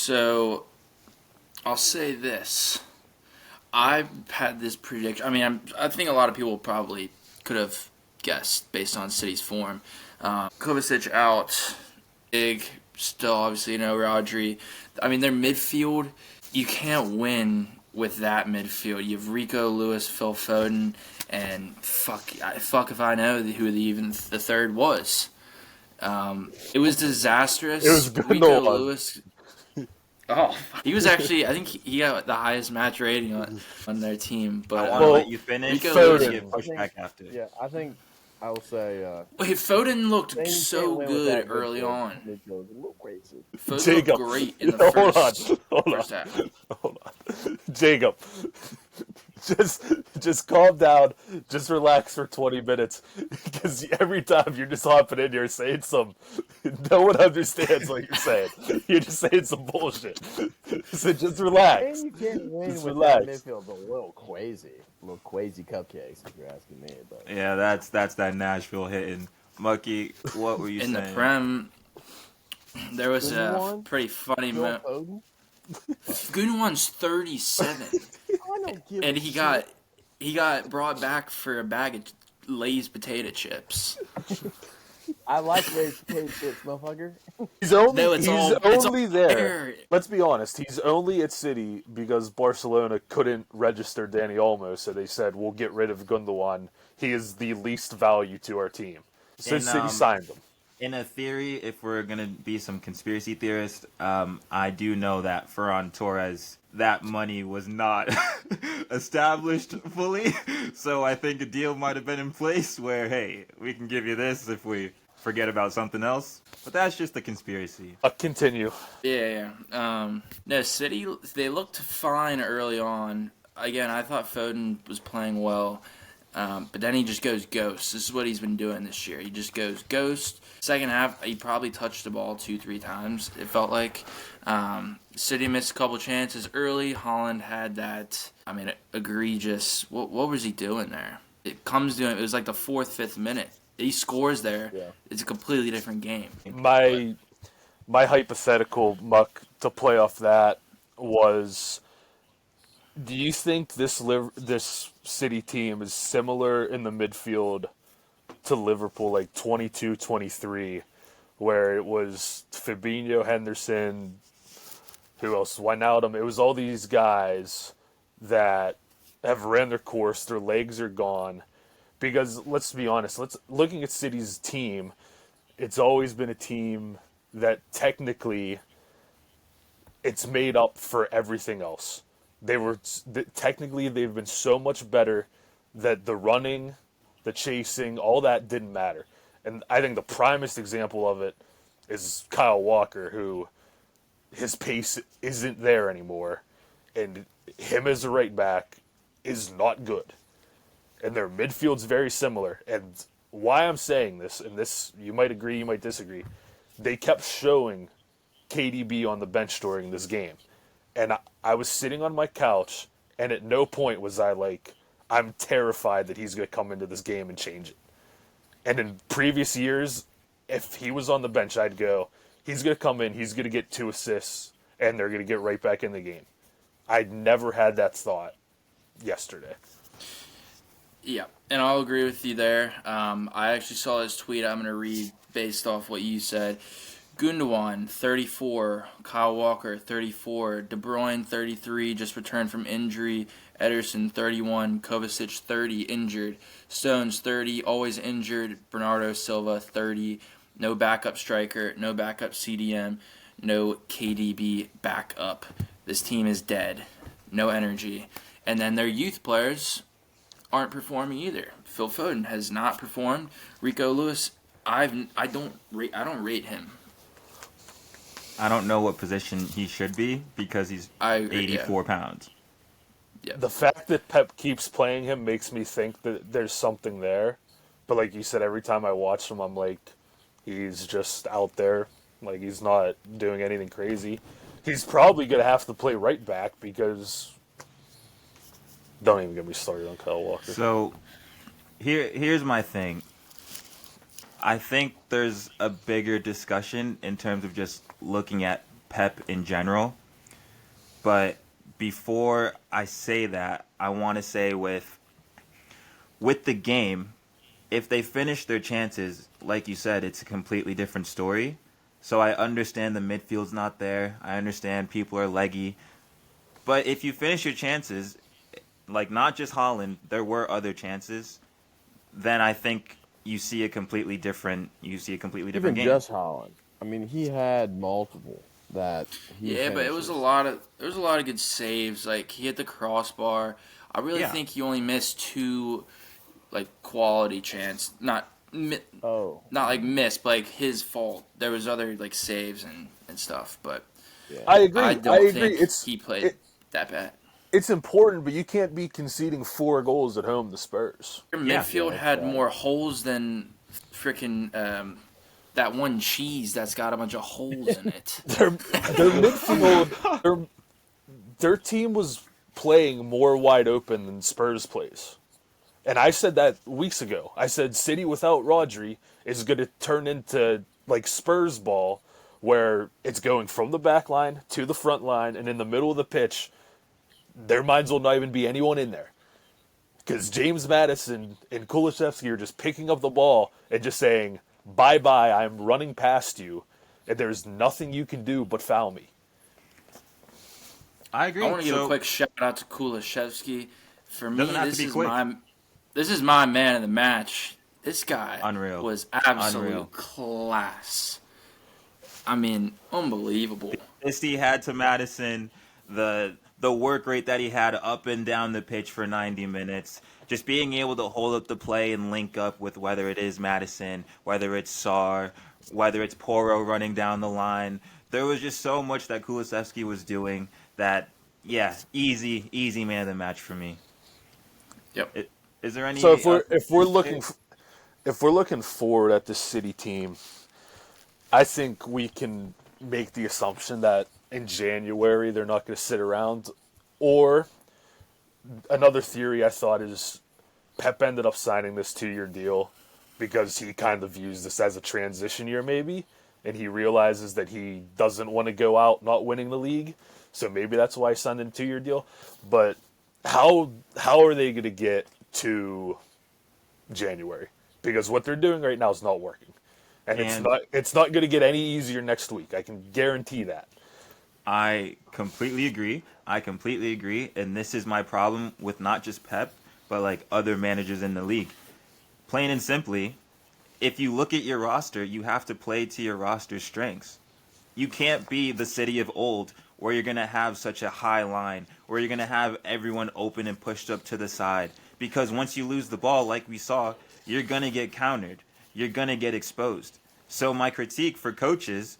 So I'll say this. I had this prediction. I mean, I think a lot of people probably could have guessed based on City's form. Kovacic out, big, still obviously no Rodri. I mean, their midfield, you can't win with that midfield. You have Rico, Lewis, Phil Foden, and fuck if I know who even the third was. It was disastrous. It was good. Rico Lewis. Oh, he was actually. I think he got the highest match rating on their team. But I want to let you finish. Rico Foden. Get pushed back after. Yeah, I think I will say. Wait, Foden looked so good early on. Foden Jacob, looked great in the first half. Hold on, Jacob. Just calm down. Just relax for 20 minutes. Because every time you're just hopping in here saying no one understands what you're saying. You're just saying some bullshit. So just relax. And you can't win just with relax. that midfield. A little crazy cupcakes, if you're asking me. But Yeah, that's that Nashville hitting. Mucky, what were you saying? In the Prem, there was a pretty funny moment. Gundogan's 37, and he got brought back for a bag of Lay's potato chips. I like Lay's potato chips, motherfucker. He's only it's all there. Let's be honest. He's only at City because Barcelona couldn't register Dani Olmo, so they said we'll get rid of Gundogan. He is the least value to our team. So City signed him. In a theory, if we're going to be some conspiracy theorists, I do know that Ferran Torres, that money was not established fully. So I think a deal might have been in place where, hey, we can give you this if we forget about something else. But that's just a conspiracy. Continue. Yeah. No, City, they looked fine early on. Again, I thought Foden was playing well. But then he just goes ghost. This is what he's been doing this year. He just goes ghost. Second half, he probably touched the ball 2-3 times, it felt like. City missed a couple chances early. Holland had that, egregious. What was he doing there? It was like the 4th, 5th minute. He scores there. Yeah. It's a completely different game. My hypothetical, Muck, to play off that was, do you think this City team is similar in the midfield to Liverpool, like 22-23, where it was Fabinho, Henderson, who else? Wijnaldum. It was all these guys that have ran their course. Their legs are gone. Because let's be honest, looking at City's team, it's always been a team that technically it's made up for everything else. Technically they've been so much better that the running, the chasing, all that didn't matter. And I think the primest example of it is Kyle Walker, who his pace isn't there anymore, and him as a right back is not good. And their midfield's very similar. And why I'm saying this, and this you might agree, you might disagree, they kept showing KDB on the bench during this game. And I was sitting on my couch, and at no point was I like, I'm terrified that he's going to come into this game and change it. And in previous years, if he was on the bench, I'd go, he's going to come in, he's going to get 2 assists, and they're going to get right back in the game. I'd never had that thought yesterday. Yeah, and I'll agree with you there. I actually saw this tweet I'm going to read based off what you said. Gundogan, 34. Kyle Walker, 34. De Bruyne, 33, just returned from injury. Ederson, 31. Kovacic, 30, injured. Stones, 30, always injured. Bernardo Silva, 30. No backup striker, no backup CDM, no KDB backup. This team is dead. No energy. And then their youth players aren't performing either. Phil Foden has not performed. Rico Lewis, I don't rate him. I don't know what position he should be because he's 84 pounds. Yeah. The fact that Pep keeps playing him makes me think that there's something there. But like you said, every time I watch him, I'm like, he's just out there. Like, he's not doing anything crazy. He's probably going to have to play right back because... Don't even get me started on Kyle Walker. So, here's my thing. I think there's a bigger discussion in terms of just looking at Pep in general. But before I say that, I want to say with the game, if they finish their chances, like you said, it's a completely different story. So I understand the midfield's not there. I understand people are leggy. But if you finish your chances, like not just Holland, there were other chances, then I think you see a completely Even different game. just Holland. I mean, he had multiple that he Yeah, but it was finishes. there was a lot of good saves. Like he hit the crossbar. I really Yeah. think he only missed two like quality chance. Oh, Not like missed, but like his fault. There was other like saves and stuff, but yeah. I I agree. I don't agree. think he played that bad. It's important, but you can't be conceding 4 goals at home to Spurs. Their Yeah. midfield that's had right. more holes than freaking that one cheese that's got a bunch of holes in it. Their midfield, their team was playing more wide open than Spurs plays. And I said that weeks ago. I said City without Rodri is going to turn into like Spurs ball, where it's going from the back line to the front line, and in the middle of the pitch, their minds will not even be anyone in there. Because James Madison and Kulusevski are just picking up the ball and just saying, bye-bye, I'm running past you, and there's nothing you can do but foul me. I agree. I want to give a So quick shout out to Kulishevsky. For me, doesn't have to be quick. This is my man of the match. This guy Unreal. was absolute Unreal. class. I mean, unbelievable. assist he had to Madison, the work rate that he had up and down the pitch for 90 minutes, just being able to hold up the play and link up with whether it is Madison, whether it's Sarr, whether it's Poro running down the line. There was just so much that Kulusevski was doing that, yeah, easy man of the match for me. Yep. Is there any? So if we're looking forward at this City team, I think we can make the assumption that in January they're not going to sit around. Or another theory I thought is Pep ended up signing this 2-year deal because he kind of views this as a transition year maybe, and he realizes that he doesn't want to go out not winning the league. So maybe that's why he signed a 2-year deal. But how are they going to get to January? Because what they're doing right now is not working. And And it's not going to get any easier next week. I can guarantee that. I completely agree. And this is my problem with not just Pep, but like other managers in the league. Plain and simply, if you look at your roster, you have to play to your roster's strengths. You can't be the City of old where you're going to have such a high line, where you're going to have everyone open and pushed up to the side. Because once you lose the ball, like we saw, you're going to get countered. You're going to get exposed. So my critique for coaches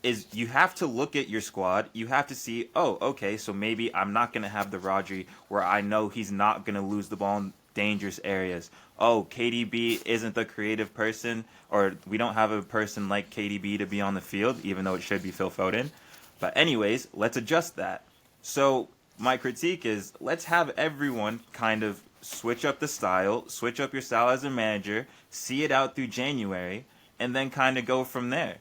is you have to look at your squad. You have to see, oh, okay, so maybe I'm not going to have the Rodri where I know he's not going to lose the ball in dangerous areas. Oh, KDB isn't the creative person, or we don't have a person like KDB to be on the field, even though it should be Phil Foden. But anyways, let's adjust that. So my critique is let's have everyone kind of switch up the style, switch up your style as a manager, see it out through January, and then kind of go from there.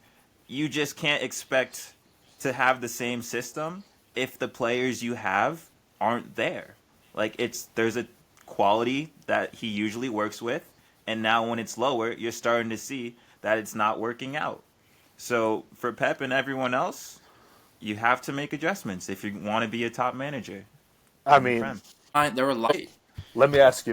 You just can't expect to have the same system if the players you have aren't there. Like there's a quality that he usually works with, and now when it's lower, you're starting to see that it's not working out. So for Pep and everyone else, you have to make adjustments if you want to be a top manager. I mean, Prem. They were light. let me ask you